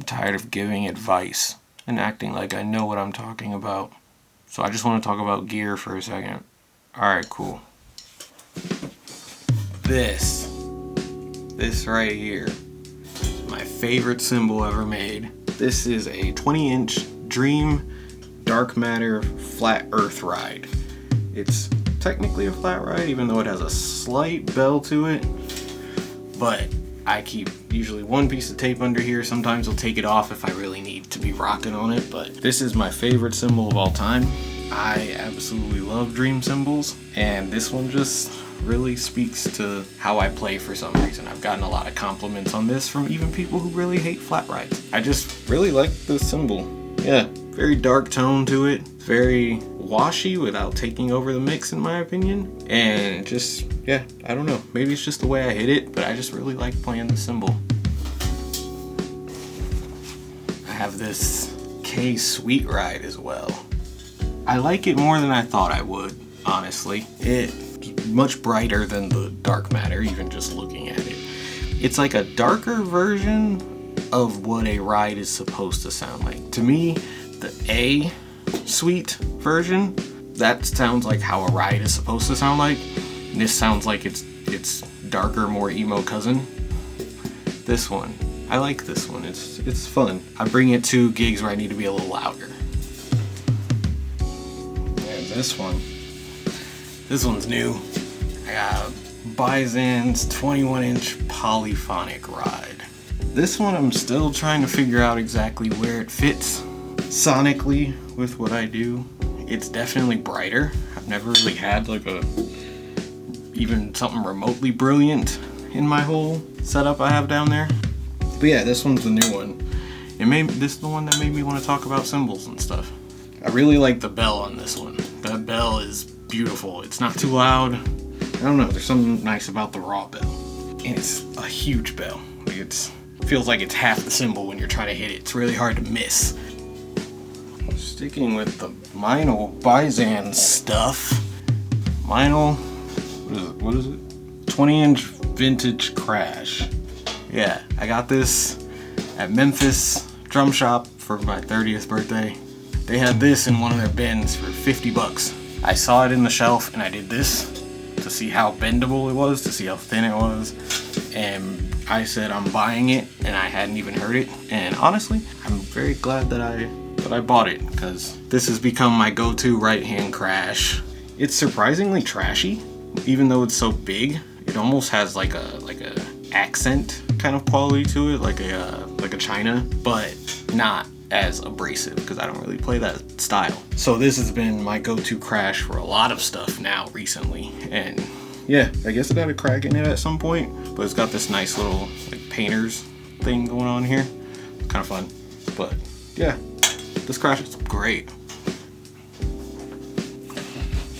tired of giving advice and acting like I know what I'm talking about. So I just want to talk about gear for a second. Alright, cool. This right here, my favorite cymbal ever made. This is a 20-inch Dream Dark Matter Flat Earth Ride. It's technically a flat ride, even though it has a slight bell to it. But I keep usually one piece of tape under here. Sometimes I'll take it off if I really need to be rocking on it. But this is my favorite cymbal of all time. I absolutely love Dream cymbals, and this one just really speaks to how I play for some reason. I've gotten a lot of compliments on this from even people who really hate flat rides. I just really like this cymbal. Yeah, very dark tone to it. Very washy without taking over the mix, in my opinion. And just, yeah, I don't know. Maybe it's just the way I hit it, but I just really like playing the cymbal. I have this K Sweet Ride as well. I like it more than I thought I would, honestly. It's much brighter than the Dark Matter, even just looking at it. It's like a darker version of what a ride is supposed to sound like. To me, the A Sweet version, that sounds like how a ride is supposed to sound like. And this sounds like it's darker, more emo cousin. This one, I like this one. It's fun. I bring it to gigs where I need to be a little louder. And this one's new. I got Bizen's 21-inch polyphonic ride. This one I'm still trying to figure out exactly where it fits sonically with what I do. It's definitely brighter. I've never really had like even something remotely brilliant in my whole setup I have down there. But yeah, this one's the new one. This is the one that made me want to talk about cymbals and stuff. I really like the bell on this one. That bell is beautiful. It's not too loud. I don't know, there's something nice about the raw bell. And it's a huge bell. It feels like it's half the cymbal when you're trying to hit it. It's really hard to miss. Sticking with the Meinl Bizen stuff. Meinl, what is it? 20-inch vintage crash. Yeah, I got this at Memphis Drum Shop for my 30th birthday. They had this in one of their bins for 50 bucks. I saw it in the shelf and I did this to see how bendable it was, to see how thin it was. And I said I'm buying it, and I hadn't even heard it. And honestly, I'm very glad that I bought it, because this has become my go-to right-hand crash. It's surprisingly trashy, even though it's so big. It almost has like a accent kind of quality to it, like a China, but not as abrasive, because I don't really play that style. So this has been my go-to crash for a lot of stuff now recently, and yeah, I guess it had a crack in it at some point, but it's got this nice little like painter's thing going on here. Kind of fun, but yeah, this crash is great.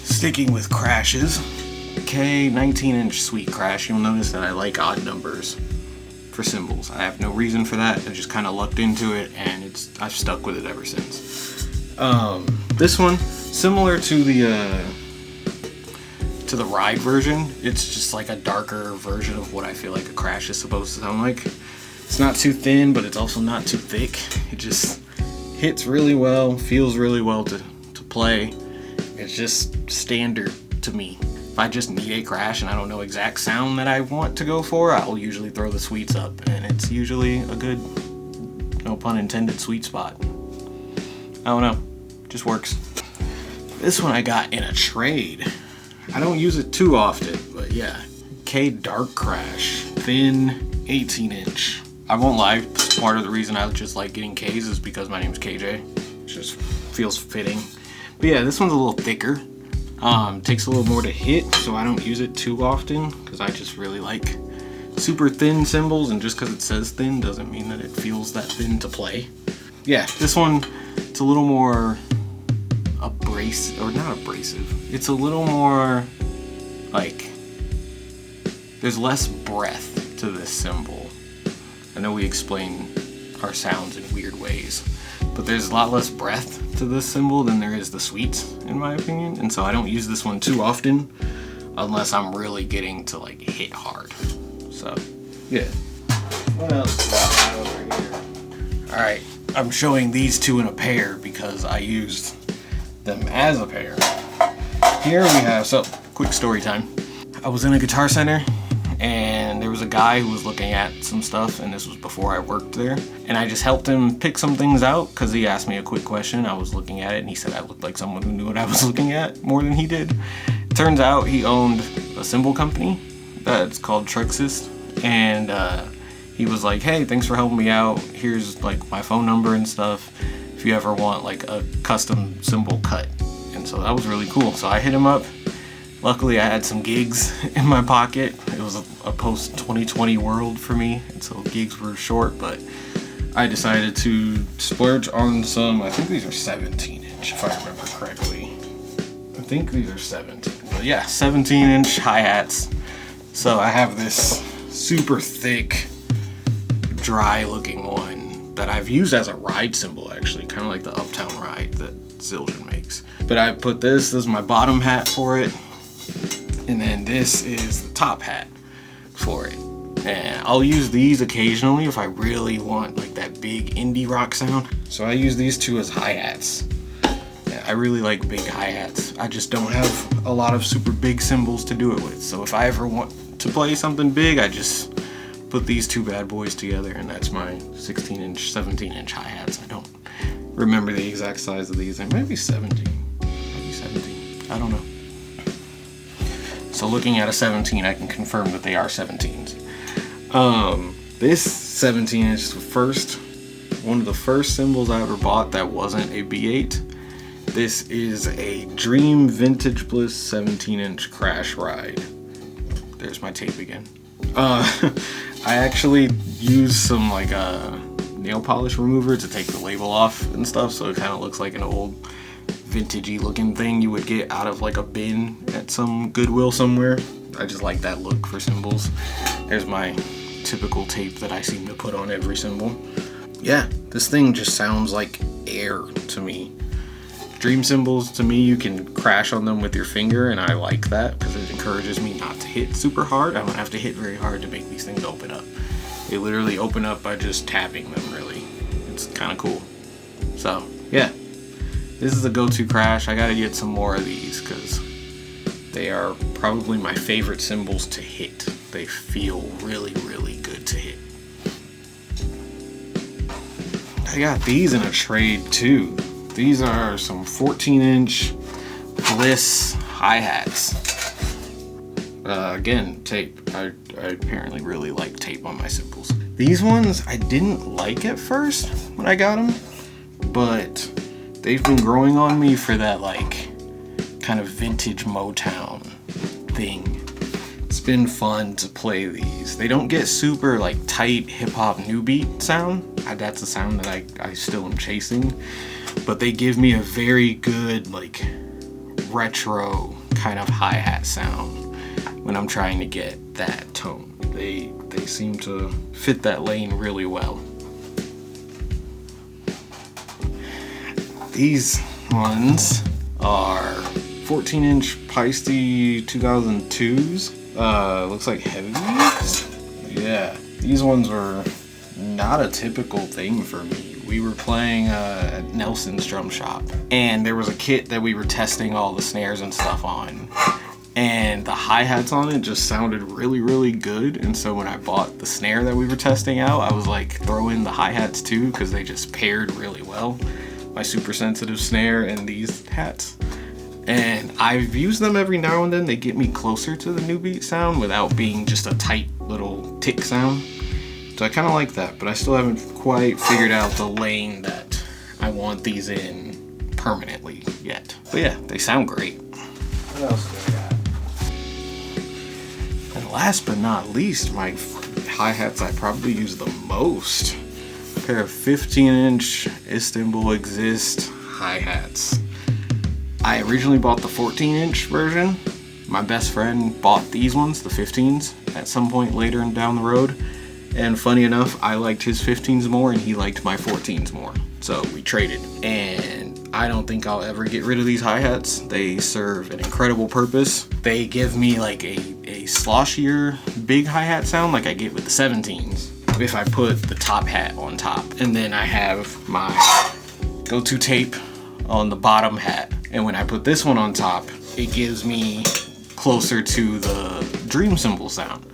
Sticking with crashes, K 19-inch sweet crash. You'll notice that I like odd numbers for cymbals. I have no reason for that. I just kind of lucked into it, and I've stuck with it ever since. This one, similar to the ride version, it's just like a darker version of what I feel like a crash is supposed to sound like. It's not too thin, but it's also not too thick. It just hits really well, feels really well to play. It's just standard to me. If I just need a crash and I don't know exact sound that I want to go for, I'll usually throw the sweets up, and it's usually a good, no pun intended, sweet spot. I don't know, just works. This one I got in a trade. I don't use it too often, but yeah. K Dark Crash, thin 18-inch. I won't lie, part of the reason I just like getting K's is because my name's KJ. It just feels fitting. But yeah, this one's a little thicker. Takes a little more to hit, so I don't use it too often, because I just really like super thin cymbals, and just because it says thin doesn't mean that it feels that thin to play. Yeah, this one, it's a little more abrasive, or not abrasive. It's a little more, like, there's less breath to this cymbal. I know we explain our sounds in weird ways, but there's a lot less breath to this cymbal than there is the sweets, in my opinion, and so I don't use this one too often unless I'm really getting to like hit hard. So yeah. What else do I have over here? Alright, I'm showing these two in a pair because I used them as a pair. Here we have, so quick story time. I was in a Guitar Center and there was a guy who was looking at some stuff, and this was before I worked there. And I just helped him pick some things out because he asked me a quick question. I was looking at it and he said I looked like someone who knew what I was looking at more than he did. Turns out he owned a cymbal company that's called Truxist, and he was like, hey, thanks for helping me out. Here's like my phone number and stuff if you ever want like a custom cymbal cut. And so that was really cool. So I hit him up. Luckily I had some gigs in my pocket. It was a post-2020 world for me, and so gigs were short, but I decided to splurge on some, I think these are 17 inch if I remember correctly. I think these are 17, but yeah, 17 inch hi-hats. So I have this super thick, dry looking one that I've used as a ride cymbal actually, kind of like the Uptown Ride that Zildjian makes. But I put this is my bottom hat for it, and then this is the top hat for it. And I'll use these occasionally if I really want like that big indie rock sound. So I use these two as hi-hats. Yeah, I really like big hi-hats. I just don't have a lot of super big cymbals to do it with. So if I ever want to play something big, I just put these two bad boys together, and that's my 16 inch, 17 inch hi-hats. I don't remember the exact size of these. They might be 17. Maybe 17. I don't know. So looking at a 17, I can confirm that they are 17s. This 17 inch is one of the first cymbals I ever bought that wasn't a B8. This is a Dream Vintage Bliss 17 inch crash ride. There's my tape again. I actually used some like nail polish remover to take the label off and stuff, so it kind of looks like an old vintagey looking thing you would get out of like a bin at some Goodwill somewhere. I just like that look for cymbals. There's my typical tape that I seem to put on every cymbal. Yeah, this thing just sounds like air to me. Dream cymbals, to me, you can crash on them with your finger, and I like that because it encourages me not to hit super hard. I don't have to hit very hard to make these things open up. They literally open up by just tapping them, really. It's kind of cool. So, yeah. This is a go-to crash. I gotta get some more of these because they are probably my favorite cymbals to hit. They feel really, really good to hit. I got these in a trade too. These are some 14 inch Bliss hi-hats. Again, tape. I apparently really like tape on my cymbals. These ones I didn't like at first when I got them, but they've been growing on me for that like kind of vintage Motown thing. It's been fun to play these. They don't get super like tight hip-hop new beat sound. That's a sound that I still am chasing, but they give me a very good like retro kind of hi-hat sound when I'm trying to get that tone. They seem to fit that lane really well. These ones are 14 inch Paiste 2002s. Looks like heavies. Yeah, these ones were not a typical thing for me. We were playing at Nelson's drum shop, and there was a kit that we were testing all the snares and stuff on, and the hi-hats on it just sounded really, really good. And so when I bought the snare that we were testing out, I was like, throw in the hi-hats too, because they just paired really well. My super sensitive snare and these hats. And I've used them every now and then. They get me closer to the new beat sound without being just a tight little tick sound. So I kind of like that, but I still haven't quite figured out the lane that I want these in permanently yet. But yeah, they sound great. What else do I got? And last but not least, my hi-hats I probably use the most. A pair of 15 inch Istanbul Agop hi-hats. I originally bought the 14 inch version. My best friend bought these ones, the 15s, at some point later and down the road. And funny enough, I liked his 15s more and he liked my 14s more. So we traded. And I don't think I'll ever get rid of these hi-hats. They serve an incredible purpose. They give me like a sloshier big hi-hat sound like I get with the 17s. if I put the top hat on top. And then I have my go-to tape on the bottom hat. And when I put this one on top, it gives me closer to the dream cymbal sound.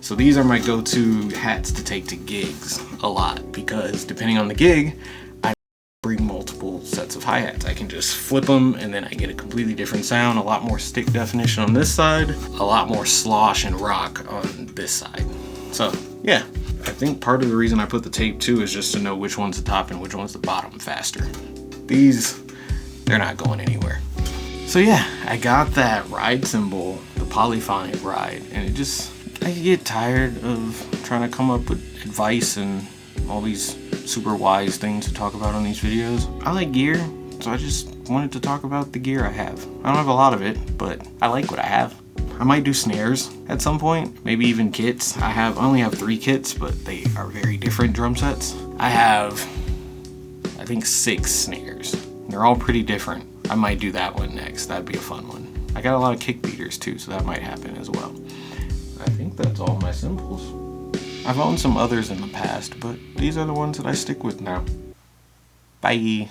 So these are my go-to hats to take to gigs a lot, because depending on the gig, I bring multiple sets of hi-hats. I can just flip them and then I get a completely different sound, a lot more stick definition on this side, a lot more slosh and rock on this side. So yeah, I think part of the reason I put the tape too is just to know which one's the top and which one's the bottom faster. These, they're not going anywhere. So yeah, I got that ride cymbal, the polyphonic ride, and it just, I get tired of trying to come up with advice and all these super wise things to talk about on these videos. I like gear, so I just wanted to talk about the gear I have. I don't have a lot of it, but I like what I have. I might do snares at some point, maybe even kits. I only have 3 kits, but they are very different drum sets. I have, I think, 6 snares. They're all pretty different. I might do that one next. That'd be a fun one. I got a lot of kick beaters too, so that might happen as well. I think that's all my cymbals. I've owned some others in the past, but these are the ones that I stick with now. Bye.